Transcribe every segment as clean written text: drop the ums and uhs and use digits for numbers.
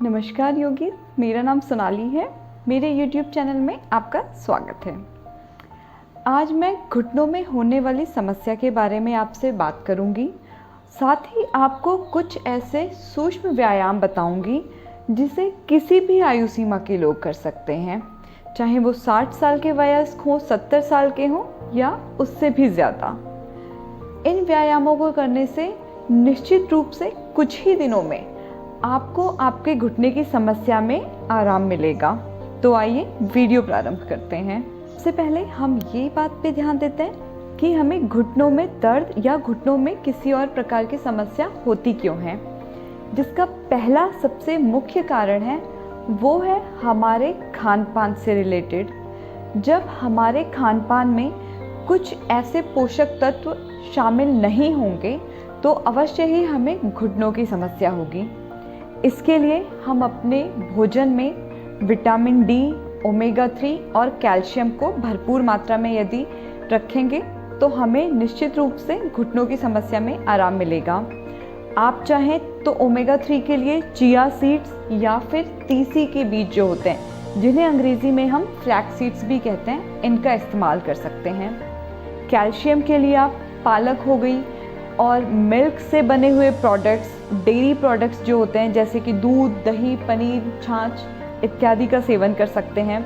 नमस्कार योगी, मेरा नाम सोनाली है। मेरे YouTube चैनल में आपका स्वागत है। आज मैं घुटनों में होने वाली समस्या के बारे में आपसे बात करूंगी। साथ ही आपको कुछ ऐसे सूक्ष्म व्यायाम बताऊंगी जिसे किसी भी आयु सीमा के लोग कर सकते हैं, चाहे वो 60 साल के वयस्क हों, 70 साल के हों या उससे भी ज़्यादा। इन व्यायामों को करने से निश्चित रूप से कुछ ही दिनों में आपको आपके घुटने की समस्या में आराम मिलेगा। तो आइए वीडियो प्रारंभ करते हैं। सबसे पहले हम ये बात पे ध्यान देते हैं कि हमें घुटनों में दर्द या घुटनों में किसी और प्रकार की समस्या होती क्यों है। जिसका पहला सबसे मुख्य कारण है वो है हमारे खान पान से रिलेटेड। जब हमारे खान पान में कुछ ऐसे पोषक तत्व शामिल नहीं होंगे तो अवश्य ही हमें घुटनों की समस्या होगी। इसके लिए हम अपने भोजन में विटामिन डी, ओमेगा 3 और कैल्शियम को भरपूर मात्रा में यदि रखेंगे तो हमें निश्चित रूप से घुटनों की समस्या में आराम मिलेगा। आप चाहें तो ओमेगा 3 के लिए चिया सीड्स या फिर तीसी के बीज जो होते हैं, जिन्हें अंग्रेज़ी में हम फ्लैक्स सीड्स भी कहते हैं, इनका इस्तेमाल कर सकते हैं। कैल्शियम के लिए आप पालक हो गई और मिल्क से बने हुए प्रोडक्ट्स, डेयरी प्रोडक्ट्स जो होते हैं जैसे कि दूध, दही, पनीर, छाछ इत्यादि का सेवन कर सकते हैं।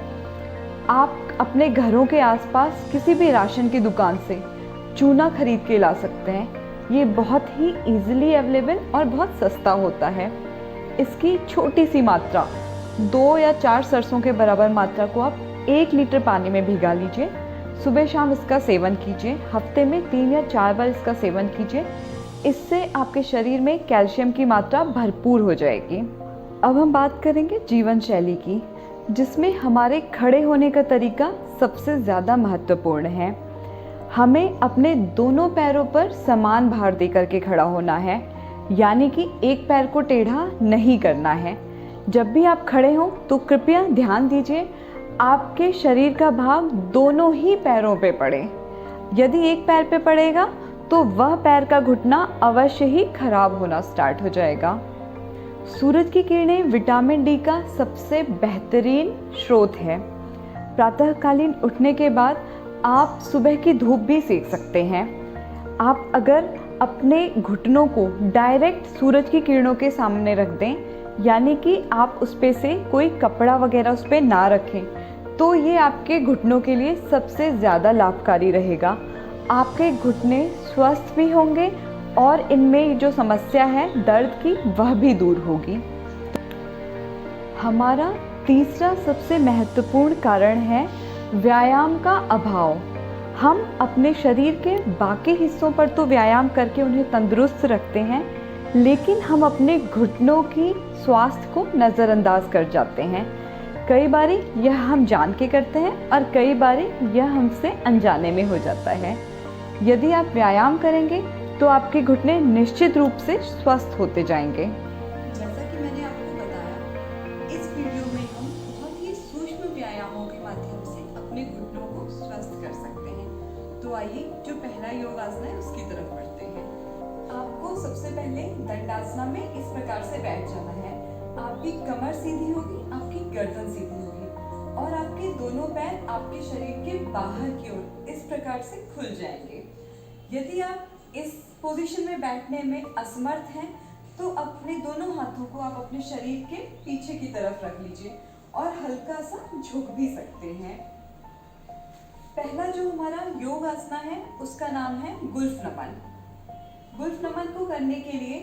आप अपने घरों के आसपास किसी भी राशन की दुकान से चूना खरीद के ला सकते हैं। ये बहुत ही इजीली अवेलेबल और बहुत सस्ता होता है। इसकी छोटी सी मात्रा 2 या 4 सरसों के बराबर मात्रा को आप 1 लीटर पानी में भिगा लीजिए। सुबह शाम इसका सेवन कीजिए। हफ्ते में 3 या 4 बार इसका सेवन कीजिए। इससे आपके शरीर में कैल्शियम की मात्रा भरपूर हो जाएगी। अब हम बात करेंगे जीवन शैली की, जिसमें हमारे खड़े होने का तरीका सबसे ज़्यादा महत्वपूर्ण है। हमें अपने दोनों पैरों पर समान भार देकर के खड़ा होना है, यानी कि एक पैर को टेढ़ा नहीं करना है। जब भी आप खड़े हों तो कृपया ध्यान दीजिए आपके शरीर का भाग दोनों ही पैरों पे पड़े। यदि एक पैर पे पड़ेगा तो वह पैर का घुटना अवश्य ही खराब होना स्टार्ट हो जाएगा। सूरज की किरणें विटामिन डी का सबसे बेहतरीन स्रोत है। प्रातःकालीन उठने के बाद आप सुबह की धूप भी सेक सकते हैं। आप अगर अपने घुटनों को डायरेक्ट सूरज की किरणों के सामने रख दें, यानी कि आप उस पे से कोई कपड़ा वगैरह उस पर ना रखें, तो ये आपके घुटनों के लिए सबसे ज़्यादा लाभकारी रहेगा। आपके घुटने स्वस्थ भी होंगे और इनमें जो समस्या है दर्द की, वह भी दूर होगी। हमारा तीसरा सबसे महत्वपूर्ण कारण है व्यायाम का अभाव। हम अपने शरीर के बाकी हिस्सों पर तो व्यायाम करके उन्हें तंदुरुस्त रखते हैं, लेकिन हम अपने घुटनों की स्वास्थ्य को नज़रअंदाज कर जाते हैं। कई बारी यह हम जान के करते हैं और कई बारी यह हमसे अनजाने में हो जाता है। यदि आप व्यायाम करेंगे तो आपके घुटने निश्चित रूप से स्वस्थ होते जाएंगे। जैसा कि मैंने आपको बताया, इस वीडियो में हम बहुत ही सूक्ष्म व्यायामों के माध्यम से अपने घुटनों को स्वस्थ कर सकते हैं। तो आइए जो पहला योग आसन है उसकी तरफ बढ़ते हैं। आपको सबसे पहले दंडासना में इस प्रकार से बैठ जाना है। आपकी कमर सीधी होगी, आपकी गर्दन सीधी होगी और आपके दोनों पैर आपके शरीर के बाहर की ओर इस प्रकार से खुल जाएंगे। यदि आप इस पोजीशन में बैठने में असमर्थ हैं तो अपने दोनों हाथों को आप अपने शरीर के पीछे की तरफ रख लीजिए और हल्का सा झुक भी सकते हैं। पहला जो हमारा योग आसन है उसका नाम है गुल्फ नमन। गुल्फ नमन को करने के लिए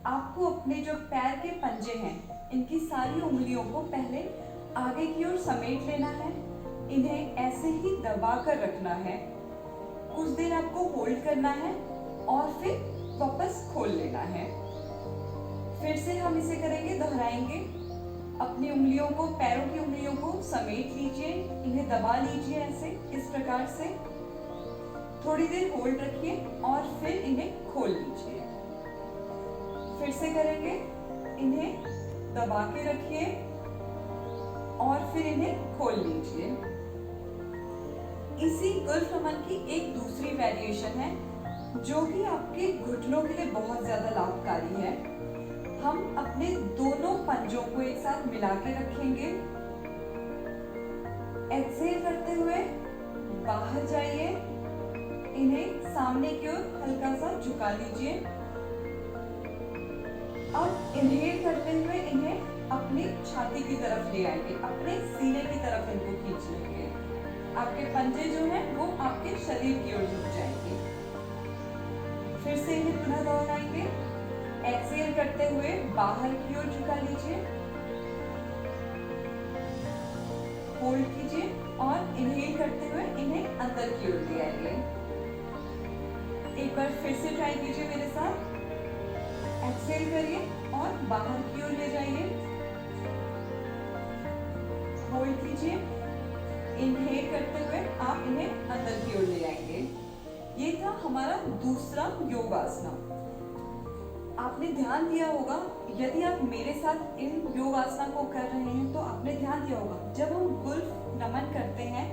आपको अपने जो पैर के पंजे हैं, इनकी सारी उंगलियों को पहले आगे की ओर समेट लेना है। इन्हें ऐसे ही दबा कर रखना है। कुछ देर आपको होल्ड करना है और फिर वापस खोल लेना है। फिर से हम इसे करेंगे, दोहराएंगे। अपनी उंगलियों को, पैरों की उंगलियों को समेट लीजिए, इन्हें दबा लीजिए ऐसे, इस प्रकार से। थोड़ी देर होल्ड रखिए और फिर इन्हें खोल लीजिए। फिर से करेंगे, इन्हें दबा के रखिए और फिर इन्हें खोल लीजिए। इसी गुल्फ नमन की एक दूसरी वेरिएशन है जो कि आपके घुटनों के लिए बहुत ज्यादा लाभकारी है। हम अपने दोनों पंजों को एक साथ मिला के रखेंगे। एक्सहेल करते हुए बाहर जाइए, इन्हें सामने की ओर हल्का सा झुका लीजिए। अब इनहेल करते हुए इन्हें अपनी छाती की तरफ ले आएंगे, अपने सीने की तरफ इनको खींच लेंगे। आपके पंजे जो हैं वो आपके शरीर की ओर झुक जाएंगे। फिर से इन्हें पुनः दोहराएंगे। एक्सहेल करते हुए बाहर की ओर झुका लीजिए, होल्ड कीजिए और इनहेल करते हुए इन्हें अंदर की ओर ले आइए। एक बार फिर से ट्राई कीजिए मेरे साथ। एक्सहेल करिए और बाहर की ओर ले जाइए, होल्ड कीजिए। इनहेल करते हुए आप इन्हें अंदर की ओर ले आएंगे। ये था हमारा दूसरा योगासना। आपने ध्यान दिया होगा, यदि आप मेरे साथ इन योगासना को कर रहे हैं तो आपने ध्यान दिया होगा, जब हम गुल्फ नमन करते हैं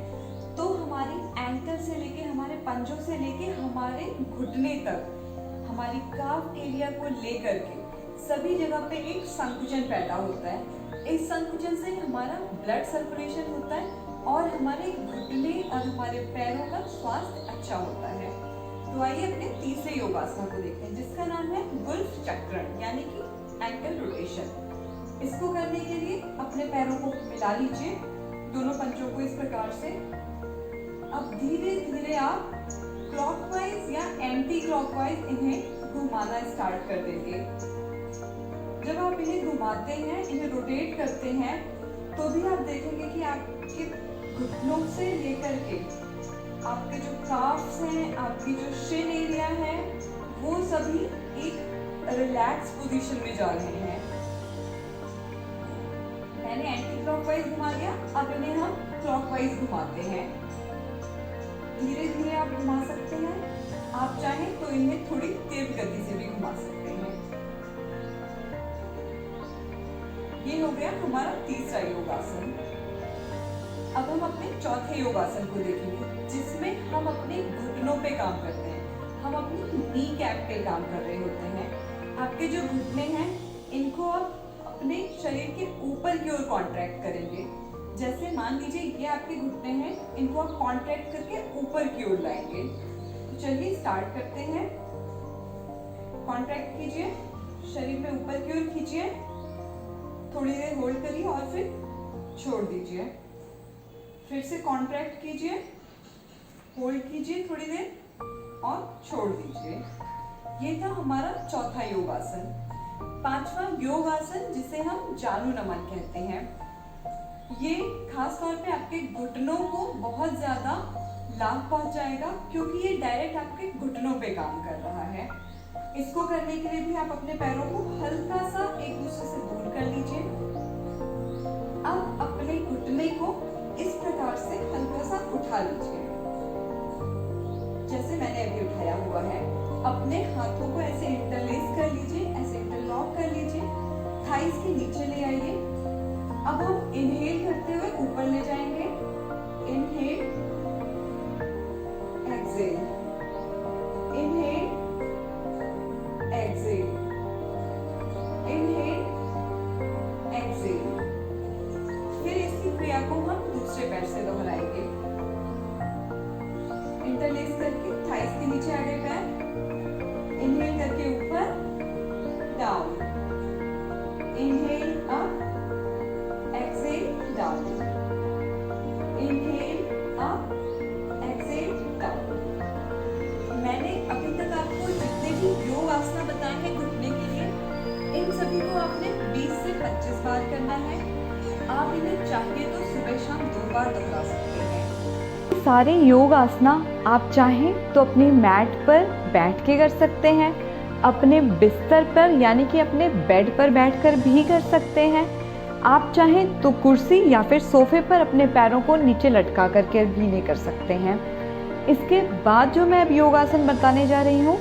तो हमारी एंकल से लेके, हमारे पंजों से लेके हमारे घुटने तक, हमारी काफ एरिया को लेकर के सभी जगह पे एक संकुचन पैदा होता है। इस संकुचन से हमारा ब्लड सर्कुलेशन होता है और हमारे घुटने और हमारे पैरों का स्वास्थ्य अच्छा होता है। तो आइए अपने तीसरे योगासना को देखते हैं, जिसका नाम है गुल्फ चक्रण यानी कि एंकल रोटेशन। इसको करने के लिए अपने पैरों को मिला लीजिए, दोनों पंजों को इस प्रकार से। अब धीरे धीरे आप क्लॉकवाइज या एंटी क्लॉकवाइज इन्हें घुमाना स्टार्ट कर देंगे। जब आप इन्हें घुमाते हैं, इन्हें रोटेट करते हैं, तो भी आप देखेंगे कि आपके घुटनों से लेकर के आपके जो काफ्स हैं, आपकी जो शिन एरिया है, वो सभी एक रिलैक्स पोजीशन में जा रहे हैं। मैंने एंटी क्लॉकवाइज घुमा दिया, अब इन्हें हम क्लॉकवाइज घुमाते हैं। धीरे धीरे आप घुमा सकते हैं, आप चाहें तो इन्हें थोड़ी तेज गति से भी घुमा सकते हैं। ये हो गया हमारा तीसरा योगासन। अब हम अपने चौथे योगासन को देखेंगे, जिसमें हम अपने घुटनों पे काम करते हैं। हम अपनी नी कैप पे काम कर रहे होते हैं। आपके जो घुटने हैं, इनको आप अपने शरीर के ऊपर की ओर कॉन्ट्रैक्ट करेंगे। जैसे मान लीजिए ये आपके घुटने हैं, इनको आप कॉन्ट्रैक्ट करके ऊपर की ओर लाएंगे। तो चलिए स्टार्ट करते हैं। कॉन्ट्रैक्ट कीजिए, शरीर में ऊपर की ओर खींचिए, थोड़ी देर होल्ड करिए और फिर छोड़ दीजिए। फिर से कॉन्ट्रैक्ट कीजिए, होल्ड कीजिए थोड़ी देर और छोड़ दीजिए। ये था हमारा चौथा योगासन। पांचवा योगासन, जिसे हम जानु नमन कहते हैं, ये खास तौर पे आपके घुटनों को बहुत ज्यादा लाभ पहुंचाएगा, क्योंकि ये डायरेक्ट आपके घुटनों पे काम कर रहा है। इसको करने के लिए भी आप अपने पैरों को हल्का सा एक दूसरे से दूर कर लीजिए। अब अपने घुटने को इस प्रकार से हल्का सा उठा लीजिए, जैसे मैंने अभी उठाया हुआ है। अपने हाथों को ऐसे इंटरलेस कर लीजिए, ऐसे इंटरलॉक कर लीजिए, थाइस के नीचे ले आइए। अब हम इनहेल करते हुए ऊपर ले जाएंगे। Inhale, exhale, inhale, exhale, inhale, exhale. फिर इसी क्रिया को हम दूसरे पैर से दोहराएंगे। इंटरलेस करके थाइस के नीचे आ गए पैर, इनहेल करके ऊपर, down, inhale up, exhale down, inhale up, exhale down. मैंने अभी तक आपको जितने भी योग आसना बताए हैं घुटने के लिए, इन सभी को आपने 20 से 25 बार करना है। आप इन्हें चाहिए तो सुबह शाम 2 बार दोहरा सकते हैं। सारे योग आसना आप चाहें तो अपनी मैट पर बैठ के कर सकते हैं, अपने बिस्तर पर यानी कि अपने बेड पर बैठकर भी कर सकते हैं। आप चाहें तो कुर्सी या फिर सोफे पर अपने पैरों को नीचे लटका करके भी नहीं कर सकते हैं। इसके बाद जो मैं अब योगासन बताने जा रही हूँ,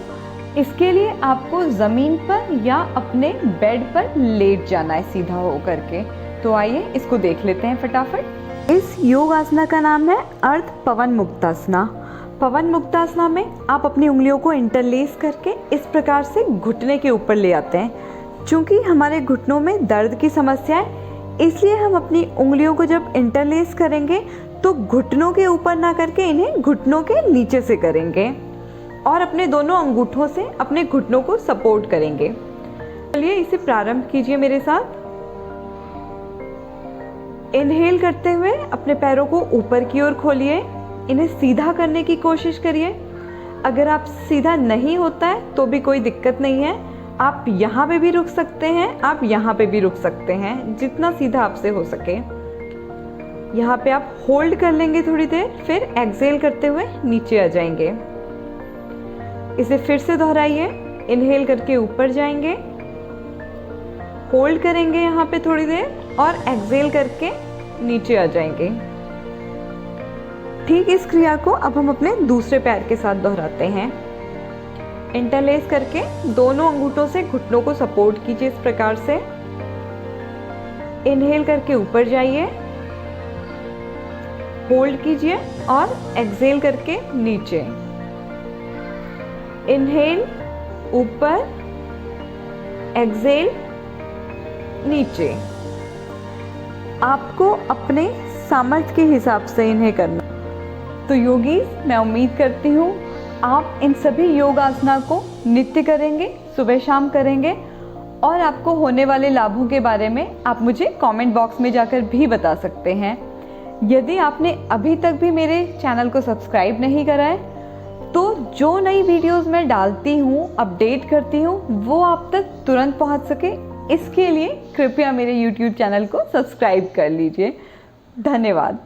इसके लिए आपको ज़मीन पर या अपने बेड पर लेट जाना है सीधा हो करके। तो आइए इसको देख लेते हैं फटाफट। इस योग आसना का नाम है अर्ध पवन मुक्तासना। पवन मुक्तासना में आप अपनी उंगलियों को इंटरलेस करके इस प्रकार से घुटने के ऊपर ले आते हैं। चूँकि हमारे घुटनों में दर्द की समस्या है, इसलिए हम अपनी उंगलियों को जब इंटरलेस करेंगे तो घुटनों के ऊपर ना करके इन्हें घुटनों के नीचे से करेंगे और अपने दोनों अंगूठों से अपने घुटनों को सपोर्ट करेंगे। चलिए इसे प्रारंभ कीजिए मेरे साथ। इनहेल करते हुए अपने पैरों को ऊपर की ओर खोलिए, इन्हें सीधा करने की कोशिश करिए। अगर आप सीधा नहीं होता है तो भी कोई दिक्कत नहीं है, आप यहाँ पे भी रुक सकते हैं, आप यहाँ पे भी रुक सकते हैं, जितना सीधा आपसे हो सके। यहाँ पे आप होल्ड कर लेंगे थोड़ी देर, फिर एक्सहेल करते हुए नीचे आ जाएंगे। इसे फिर से दोहराइए। इनहेल करके ऊपर जाएंगे, होल्ड करेंगे यहाँ पे थोड़ी देर और एक्सहेल करके नीचे आ जाएंगे। ठीक इस क्रिया को अब हम अपने दूसरे पैर के साथ दोहराते हैं। इंटरलेस करके दोनों अंगूठों से घुटनों को सपोर्ट कीजिए इस प्रकार से। इनहेल करके ऊपर जाइए, होल्ड कीजिए और एक्सहेल करके नीचे। इनहेल ऊपर, एक्सहेल नीचे। आपको अपने सामर्थ्य के हिसाब से इन्हें करना। तो योगीज, मैं उम्मीद करती हूँ आप इन सभी योग आसना को नित्य करेंगे, सुबह शाम करेंगे और आपको होने वाले लाभों के बारे में आप मुझे कमेंट बॉक्स में जाकर भी बता सकते हैं। यदि आपने अभी तक भी मेरे चैनल को सब्सक्राइब नहीं करा है तो जो नई वीडियोस मैं डालती हूँ, अपडेट करती हूँ, वो आप तक तुरंत पहुँच सके, इसके लिए कृपया मेरे YouTube चैनल को सब्सक्राइब कर लीजिए। धन्यवाद।